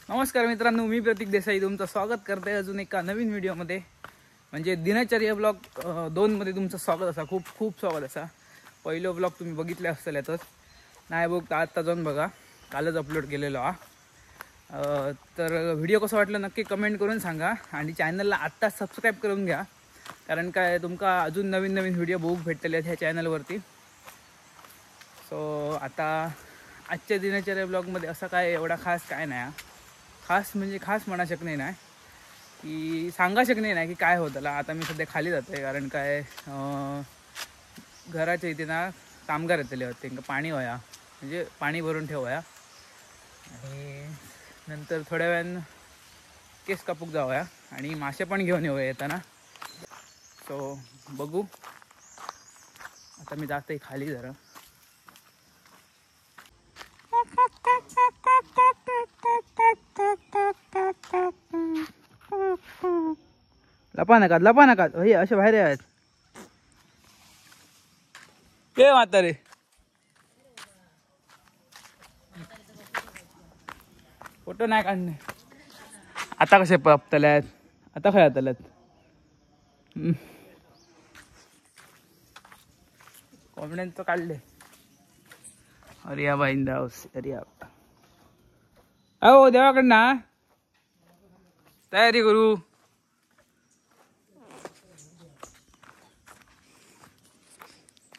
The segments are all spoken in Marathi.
नमस्कार मित्रांनो, मी प्रतीक देसाई तुमचं स्वागत करते अजून एका नवीन व्हिडिओमध्ये. म्हणजे दिनचर्या ब्लॉग 2 मध्ये तुमचं स्वागत असा. खूप खूप स्वागत असा. पहिलो ब्लॉग तुम्ही बघितले असेल यातच, नाही बघता आत्ता जाऊन बघा, कालच अपलोड केलेलो हा. तर व्हिडिओ कसं वाटलं नक्की कमेंट करून सांगा आणि चॅनलला आत्ता सबस्क्राईब करून घ्या, कारण काय तुमका अजून नवीन नवीन व्हिडिओ बघूक भेटलेले आहेत ह्या चॅनलवरती. सो आता आजच्या दिनचर्या ब्लॉगमध्ये असं काय एवढा खास काय नाही. खास म्हणजे खास म्हणा शकणे नाही की सांगा शकणे नाही की काय होतं. आता मी सध्या खाली जाते, कारण काय घराच्या इथे ना कामगार येतले होते, पाणी वया म्हणजे पाणी भरून ठेवूया आणि नंतर थोड्या वेळानं केस कापूक जाऊया आणि मासे पण घेऊन येऊया येताना. सो बघू, आता मी जाते खाली जरा. लपा नका हे असे बाहेर आहेत ते म्हातारे. फोटो नाही काढणे आता. कसे पपतल्यात आता, खय आतल्यात कॉन्फिडन्स काढले. अरे या बाईंदा अरे या अहो देवाकडना तयारी करू.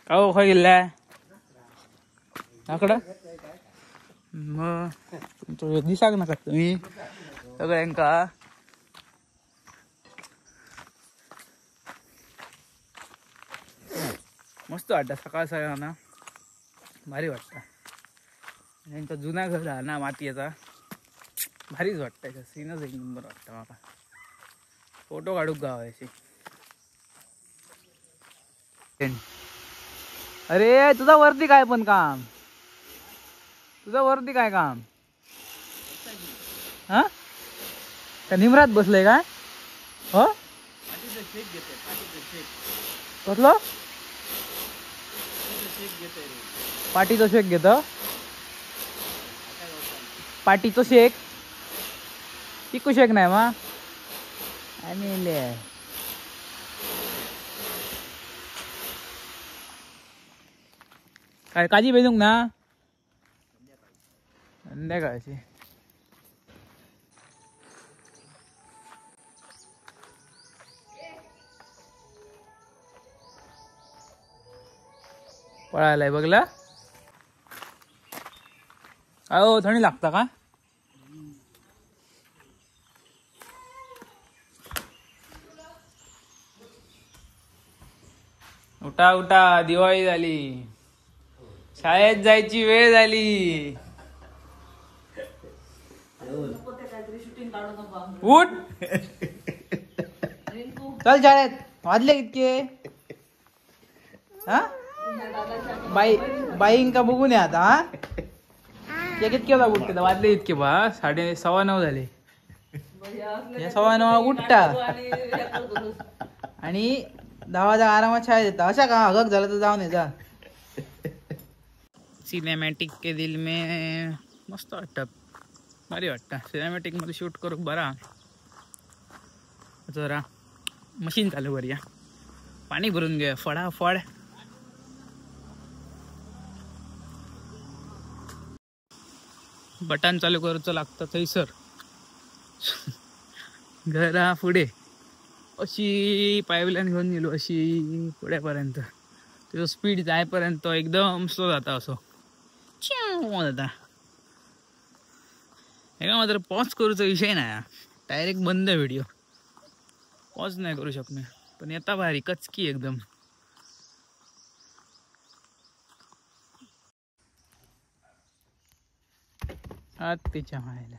अहो खय गेल्या आकडं मग तुमचं दिसाक नका तुम्ही सगळ्यांका. मस्त वाटतं सकाळ सकाळना, भारी वाटतं. त्यांचा जुना घर आहे ना मातीचा, भारीच वाटतं. सीनच एक नंबर वाटतं मला. फोटो काढूक गावायचे. अरे तुझा वरती काय पण काम, तुझा वरती काय काम हा? का निमरात बसलंय काय? हो कसलं पाटीचं शेक घेत? पाटीचं शेक चिकू शेक नाही मा आणि काय काजी बेजूक ना संध्याकाळची. पळायलाय बघला. अहो थंडी लागता का? उठा उठा, दिवाळी झाली, शाळेत जायची वेळ झाली. उठ चल शाळेत. वाजले इतके हा? बाईंग का बघून या आता. कितके उठते? वाजले इतके बा 9:15 झाले. 9:15 उठता आणि 10 आरामात शाळेत येतात. अशा का हगक झालं तर जाऊन जा. सिनेमॅटिक के दिल में मस्त वाटतं, भारी वाटतं. सिनेमॅटिक मध्ये शूट करू बरा. जरा मशीन चालू करूया, पाणी भरून घेऊया फडाफड. बटन चालू करूचं लागतं थैसर. घरा पुढे अशी पाईपलाईन घेऊन गेलो, अशी पुढ्यापर्यंत. तुझं स्पीड जायपर्यंत एकदम स्लो जाता. असं जाता एका मात्र पॉज करूचा विषय नाही. डायरेक्ट बंद व्हिडिओ, पॉज नाही करू शकणे. पण येता भारी कचकी एकदम. तिच्या मायला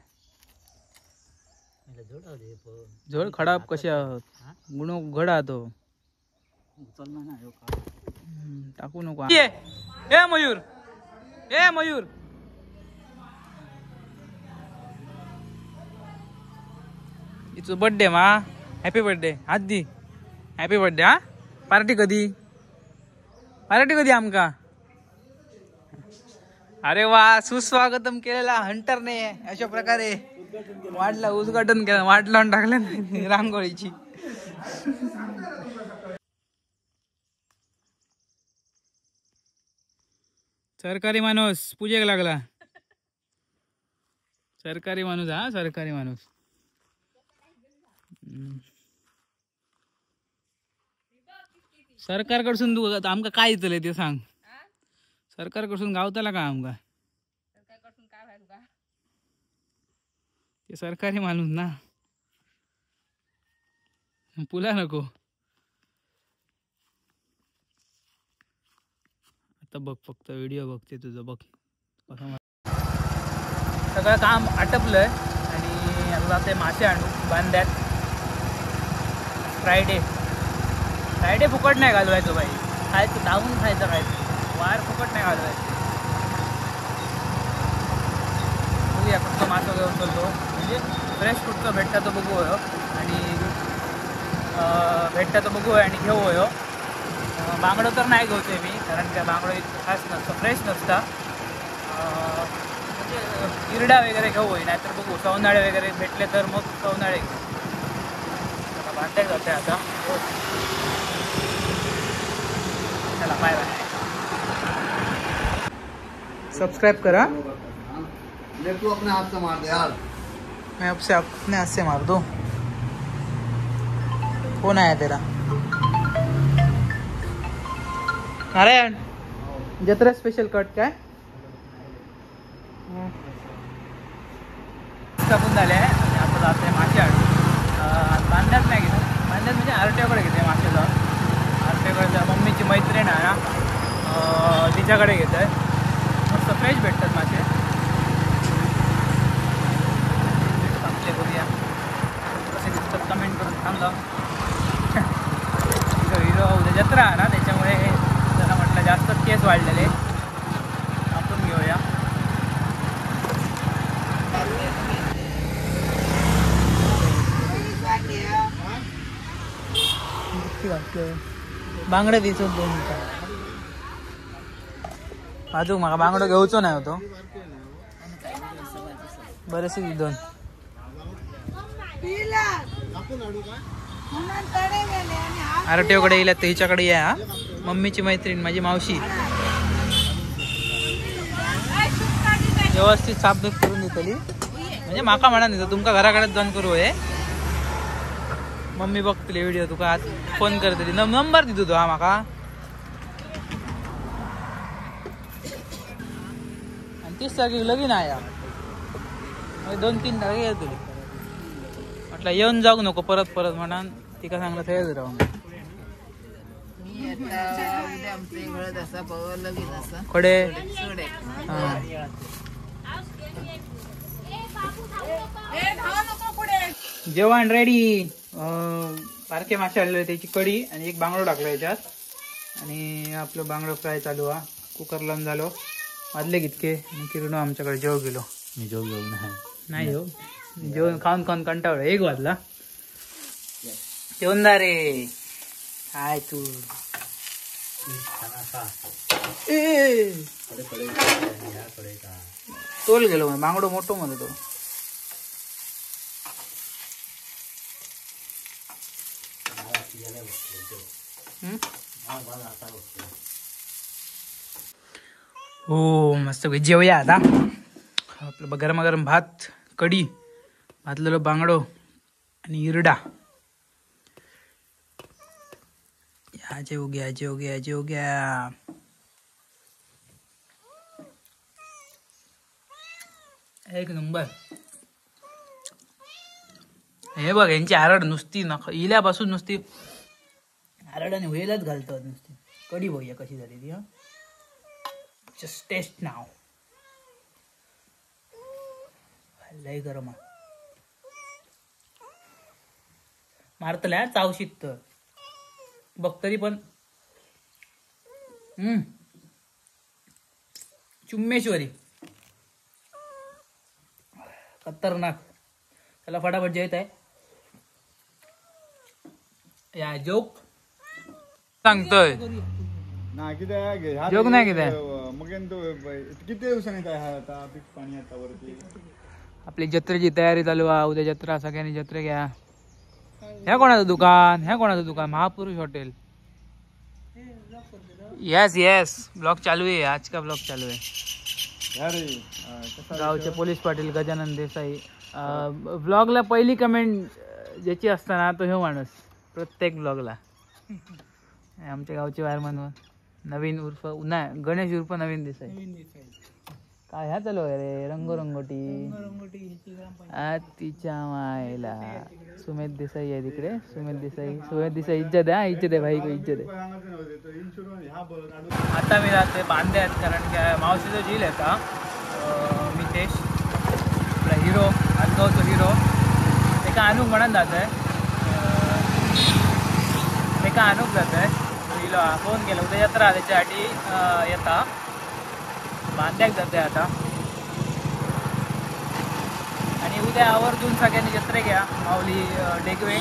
झोड खडाप कसे आहोत गुण घडा तो टाकू नको. ए मयूर, ए मयूर, इट्स बर्थडे मा. Happy birthday. आधी हॅपी बर्थडे. हा पार्टी कधी? पार्टी कधी आमका? अरे वा, सुस्वागतम केलेला हंटरने अशा प्रकारे वाढला उद्घाटन केलं, वाट लावून टाकलं रांगोळीची. सरकारी माणूस पूजेक लागला. सरकारी माणूस हा, सरकारी माणूस. सरकारकडसून तू आमका काय येतले ते सांग. सरकारकडसून गावताला का आमका? ते सरकारी माणूस ना, पुला नको. आता बघ, फक्त व्हिडिओ बघते तुझं बघ. सगळं काम आटपलंय आणि आता जाते मासे आणू बांध्यात. फ्रायडे फुकट नाही घालवायचो बाई, खायचं धावून खायचं, वायर फुकट नाही घालवायचं. बघूया फक्त मासा घेऊन चलतो, म्हणजे फ्रेश कुठचं भेटता तो बघू होय आणि घेऊ होय. बांगडं तर नाही घेतोय मी, कारण त्या बांगडं इतकं खास नसतं, फ्रेश नसतं. म्हणजे इरडा वगैरे घेऊ होई, नाहीतर बघू सवनाळे वगैरे भेटले तर मग सवनाळे घेऊ. बांधायला जाते आता. चला बाय बाय. सब्सक्राइब करा. तू अपने हाथ से मार दे यार. मैं आपसे अपने हाथ से मार दूं. कौन आया तेरा? नारायण, जत्रा स्पेशल कट काय टाकून झाले आहे. आता जाते मासे आणून. बांध्यात नाही घेतो, बांध्यात म्हणजे आरट्याकडे घेते मासे जाऊन. आरट्याकडे मम्मीची मैत्रीण आहे ना, तिच्याकडे घेत आहे. मस्त फ्रेश भेटतात मासे. चांगले बघूया कसे दिसतात, कमेंट करून सांगा. हिरो उद्या जत्रा आहे ना, त्याच्यामुळे जरा म्हटलं जास्त केस वाढलेले, आपण घेऊया. बांगडे दिसत दोन अजून मला बांगडो घेऊचो नाही होतो. बरेचसे दोन आरटीओकडे येईल तर हिच्याकडे या. मम्मीची मैत्रीण माझी मावशी व्यवस्थित साफसूफ करून देतली, म्हणजे माका म्हणा नाही तुमका घराकडे जाऊन करू आहे. मम्मी बघतली व्हिडिओ, तुका आज फोन करतली, नंबर दितो तो हा माका. आणि 30 तारखेक लगीन आहे, 2-3 तारखे येतली. म्हटलं येऊन जाऊ नको परत म्हणा, तिका सांगलं थंयच राहून. खडे जेवण रेडी. बारके मासे आणले, त्याची कढी आणि एक बांगडो टाकला याच्यात. आणि आपलं बांगडो फ्राय चालू हा. कुकर लावून झालो, वाजले कितके आणि किरणो आमच्याकडे जेव गेलो. मी जो नाही हो, जेवण खाऊन कंटाळलो. 1 वाजला. जेवण रे काय तू तोल गेलो, बांगडो मोठो मध्ये तो. हो मस्त जेवूया आता. आपलं गरमागरम भात, कढी, भाजलेलं बांगडो आणि इरडा. या जेव घ्या. एक नंबर. हे बघ यांची आरड नुसती इल्यापासून नुसती आरड आणि व्हेलच घालतात नुसती. कढी बघूया कशी झाली ती. जस्ट टेस्ट नाव. लय गरम मारतल्या चावशीत तर बघ तरी पण. चुम्मेश्वरी खतरनाक. त्याला फटाफट जेवत आहे या जोक सांगतोय. जोक नाही किती किती दिवसांनी काय हा आता पीक पाणी आता वरती आपली जत्रेची तयारी चालू आहे. उद्या जत्रा, सगळ्यांनी जत्रे घ्या. ह्या कोणाचं दुकान महापुरुष हॉटेल. यस ब्लॉग चालू आहे. आज का ब्लॉग चालू आहे. गावचे पोलीस पाटील गजानन देसाई. ब्लॉगला पहिली कमेंट ज्याची असताना तो हे माणूस प्रत्येक ब्लॉगला. आमच्या गावचे वायरमन नवीन उर्फ नाही गणेश उर्फ नवीन देसाई. काय ह्या चालू आहे रे रंगोरंगोटी. तिच्या मायला सुमेध देसाई आहे तिकडे. सुमेध देसाई इज्जत आहे भाई को इज्जत आहे. आता मी राहते बांधे आहेत कारण की मावशीचं झील आहे का मितेश आपला हिरो आजगावचा हिरो एका अनुक म्हणत जात आहे. एका अनुक जात आहे हिला फोन केला उद्या जत्रा त्याच्यासाठी येता बांध्याक जाते आता. आणि उद्या आवर्जून सगळ्यांनी जत्रे घ्या. माऊली डेगवे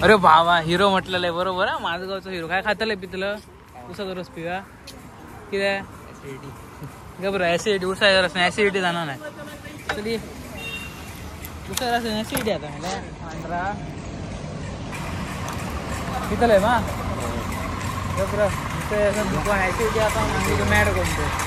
अरे भावा हिरो म्हटलेलं आहे बरोबर. माझं गावचं हिरो काय खातलं पितलं उसाचा रस पिवा किती घबरा ऍसिडिटी उसाचा रस नाही ऍसिडिटी जाणार नाही कधी उसाचा रस ऍसिडिटी आता पांढरा पितलं आहे मा घबरा दुकान ऍसिडिटी आता म्हणजे मॅड कोणतं.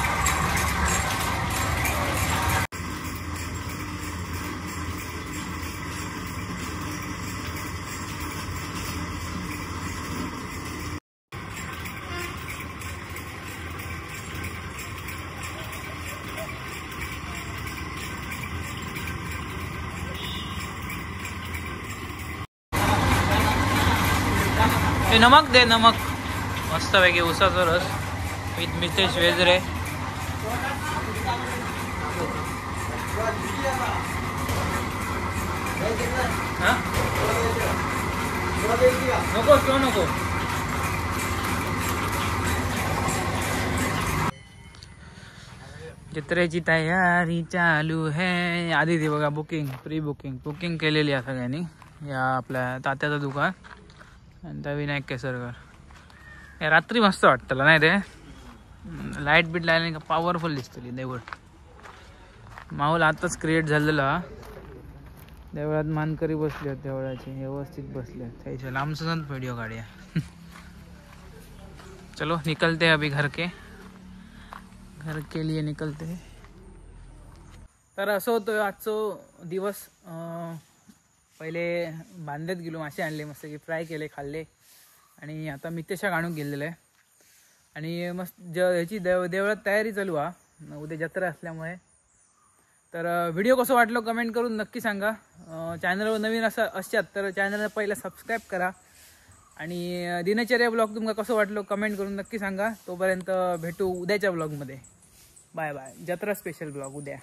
नमक दे नमक मस्तपैकी उसाचा रस विथ मितेश वेजरे. नको किंवा नको जत्रेची तयारी चालू आहे. आधी ती बघा प्री बुकिंग केलेली आहे सगळ्यांनी. या आपल्या तात्याचं दुकान आणि विनायक केसरकर. रात्री मस्त वाटतं नाही ते लाईट बीट लाईन का पॉवरफुल दिसतली देवळ. माहोल आताच क्रिएट झालेला. देवळात मानकरी बसले आहेत देवळाचे व्यवस्थित बसले आहेत. लांबसून व्हिडिओ काढूया. चलो निकलते अभी घर के लिए निकलते. तर असं होतं आजचं दिवस. पहिले बांधत गेलो मासे आणले मस्त की फ्राय केले खाल्ले. आणि आता मितेशा आणून गेलेलं आहे. आणि मस्त ह्याची देवळात तयारी चालू आहे उद्या जत्रा असल्यामुळे. तर व्हिडिओ कसं वाटलं कमेंट करून नक्की सांगा. चॅनलवर नवीन असतात तर चॅनलला पहिला सबस्क्राईब करा. आणि दिनचर्या ब्लॉग तुम्हाला कसं वाटलं कमेंट करून नक्की सांगा. तोपर्यंत भेटू उद्याच्या ब्लॉगमध्ये. बाय जत्रा स्पेशल ब्लॉग उद्या.